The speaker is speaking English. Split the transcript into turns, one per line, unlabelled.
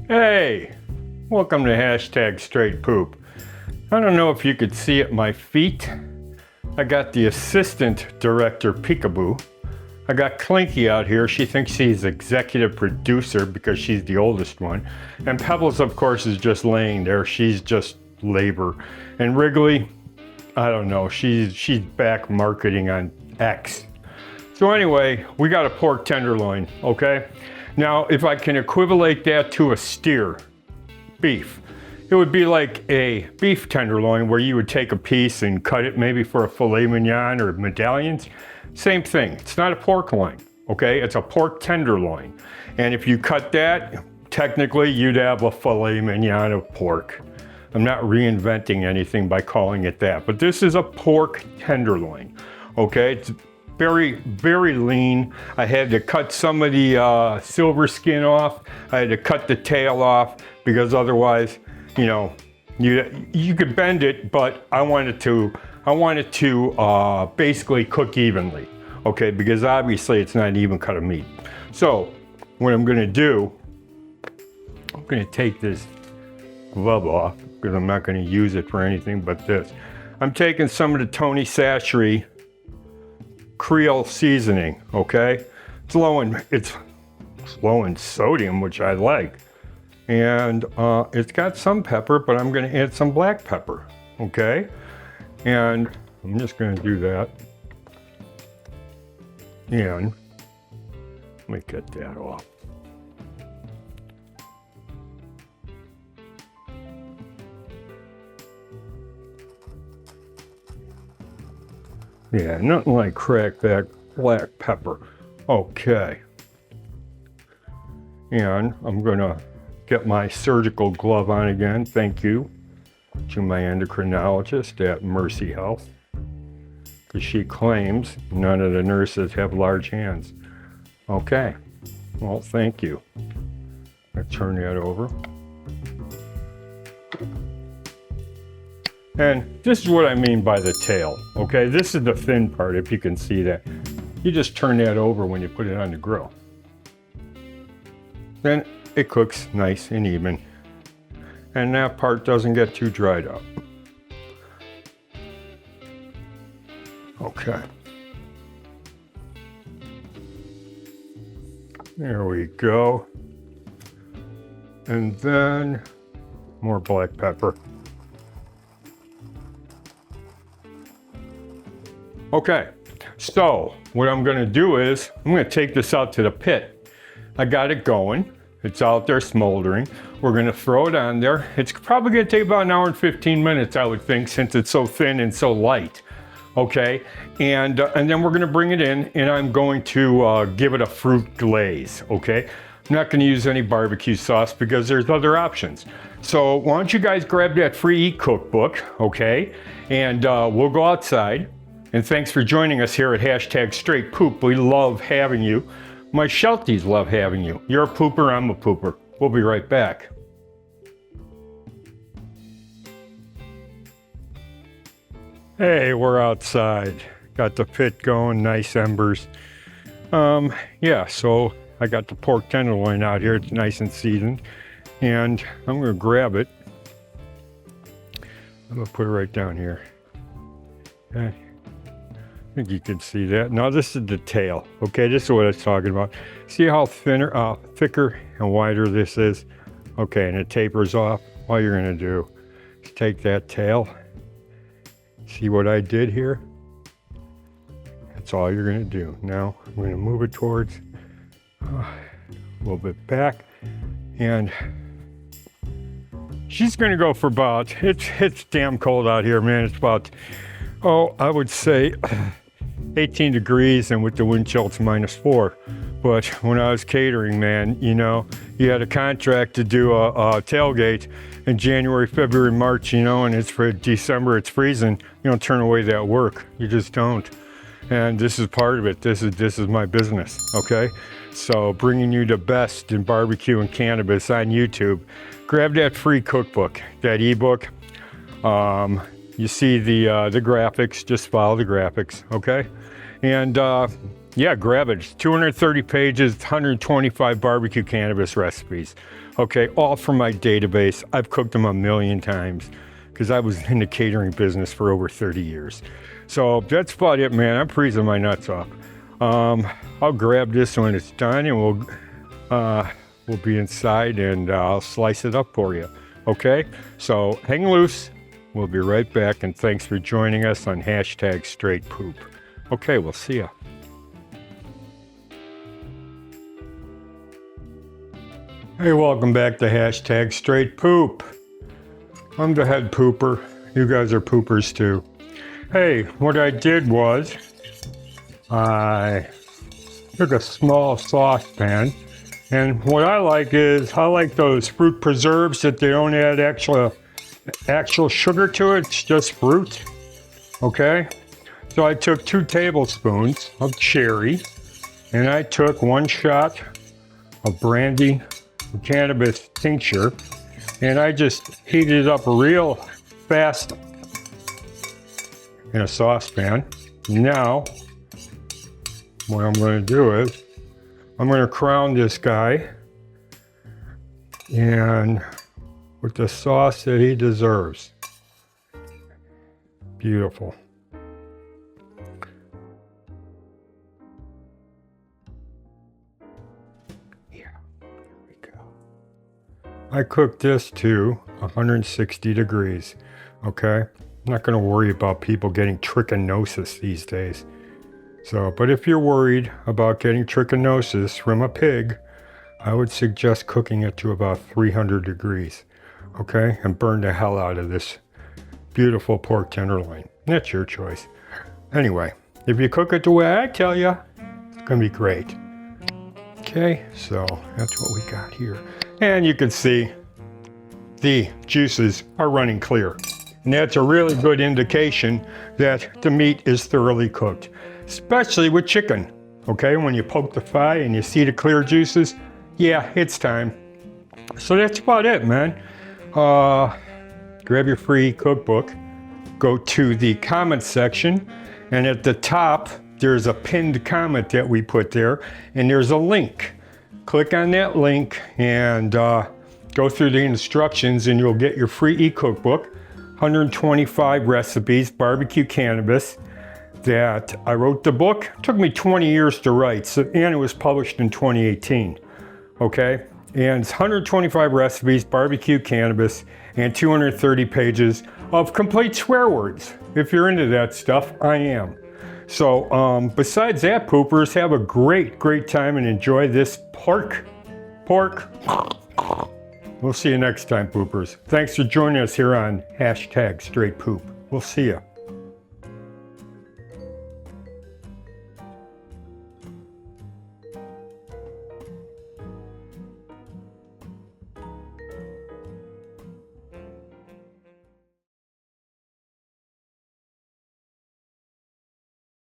Hey, welcome to hashtag straight poop. I don't know if you could see at my feet. I got the assistant director peekaboo. I got Clinky out here. She thinks she's executive producer because she's the oldest one. And Pebbles, of course, is just laying there. She's just labor. And Wrigley, I don't know. She's back marketing on X. So anyway, we got a pork tenderloin, okay? Now, if I can equivalent that to a steer, beef, it would be like a beef tenderloin where you would take a piece and cut it maybe for a filet mignon or medallions. Same thing. It's not a pork loin, okay? It's a pork tenderloin. And if you cut that, technically you'd have a filet mignon of pork. I'm not reinventing anything by calling it that, but this is a pork tenderloin, okay? It's very, very lean. I had to cut some of the silver skin off. I had to cut the tail off because otherwise, you know, you could bend it, but I wanted to basically cook evenly, okay? Because obviously it's not an even cut of meat. So what I'm gonna do, I'm gonna take this glove off because I'm not gonna use it for anything but this. I'm taking some of the Tony Chachere's Creole seasoning, okay? It's low in sodium, which I like. And it's got some pepper, but I'm gonna add some black pepper, okay? And I'm just gonna do that. And let me get that off. Yeah, nothing like crack that black pepper. Okay. And I'm gonna get my surgical glove on again. Thank you to my endocrinologist at Mercy Health, because she claims none of the nurses have large hands. Okay, well, thank you. I turn that over. And this is what I mean by the tail, okay? This is the thin part, if you can see that. You just turn that over when you put it on the grill. Then it cooks nice and even. And that part doesn't get too dried up. Okay. There we go. And then more black pepper. Okay, so what I'm gonna do is, I'm gonna take this out to the pit. I got it going. It's out there smoldering. We're gonna throw it on there. It's probably gonna take about an hour and 15 minutes, I would think, since it's so thin and so light. Okay, and then we're gonna bring it in and I'm going to give it a fruit glaze, okay? I'm not gonna use any barbecue sauce because there's other options. So why don't you guys grab that free eCookbook, okay? And we'll go outside. And thanks for joining us here at hashtag straight poop. We love having you. My Shelties love having you. You're a pooper, I'm a pooper. We'll be right back. Hey, we're outside. Got the pit going, nice embers. Yeah, so I got the pork tenderloin out here. It's nice and seasoned. And I'm gonna grab it. I'm gonna put it right down here. Okay. I think you can see that. Now this is the tail, okay? This is what I was talking about. See how thicker and wider this is? Okay, and it tapers off. All you're gonna do is take that tail. See what I did here? That's all you're gonna do. Now I'm gonna move it towards a little bit back, and she's gonna go for about, it's damn cold out here, man. It's about, I would say 18 degrees, and with the wind chill it's -4. But when I was catering, man, you know, you had a contract to do a tailgate in January, February, March, you know, and it's for December, it's freezing. You don't turn away that work. You just don't. And this is part of it. This is my business, okay? So bringing you the best in barbecue and cannabis on YouTube. Grab that free cookbook, that ebook. You see the graphics, just follow the graphics, okay? And yeah, grab it. It's 230 pages, 125 barbecue cannabis recipes. Okay, all from my database. I've cooked them a million times because I was in the catering business for over 30 years. So that's about it, man. I'm freezing my nuts off. I'll grab this when it's done, and we'll be inside, and I'll slice it up for you. Okay, so hang loose. We'll be right back, and thanks for joining us on #StraightPoop. Okay, we'll see ya. Hey, welcome back to #StraightPoop. I'm the head pooper. You guys are poopers too. Hey, what I did was I took a small saucepan, and what I like is I like those fruit preserves that they don't add actual sugar to it. It's just fruit. Okay, so I took 2 tablespoons of cherry, and I took 1 shot of brandy cannabis tincture, and I just heated it up real fast in a saucepan. Now what I'm going to do is I'm going to crown this guy and with the sauce that he deserves. Beautiful. Yeah, there we go. I cooked this to 160 degrees. Okay, I'm not going to worry about people getting trichinosis these days. So, but if you're worried about getting trichinosis from a pig, I would suggest cooking it to about 300 degrees. Okay, and burn the hell out of this beautiful pork tenderloin. That's your choice. Anyway, if you cook it the way I tell you, it's going to be great. Okay, so that's what we got here. And you can see the juices are running clear. And that's a really good indication that the meat is thoroughly cooked, especially with chicken. Okay, when you poke the thigh and you see the clear juices, yeah, it's time. So that's about it, man. Grab your free cookbook, go to the comment section, and at the top, there's a pinned comment that we put there, and there's a link. Click on that link and go through the instructions, and you'll get your free eCookbook, 125 recipes, BarBeQue cannabis, that I wrote the book. It took me 20 years to write, so, and it was published in 2018, okay? And it's 125 recipes, BarBeQue cannabis, and 230 pages of complete swear words. If you're into that stuff, I am. So besides that, poopers, have a great time and enjoy this pork. We'll see you next time, poopers. Thanks for joining us here on #StraightPoop. We'll see you.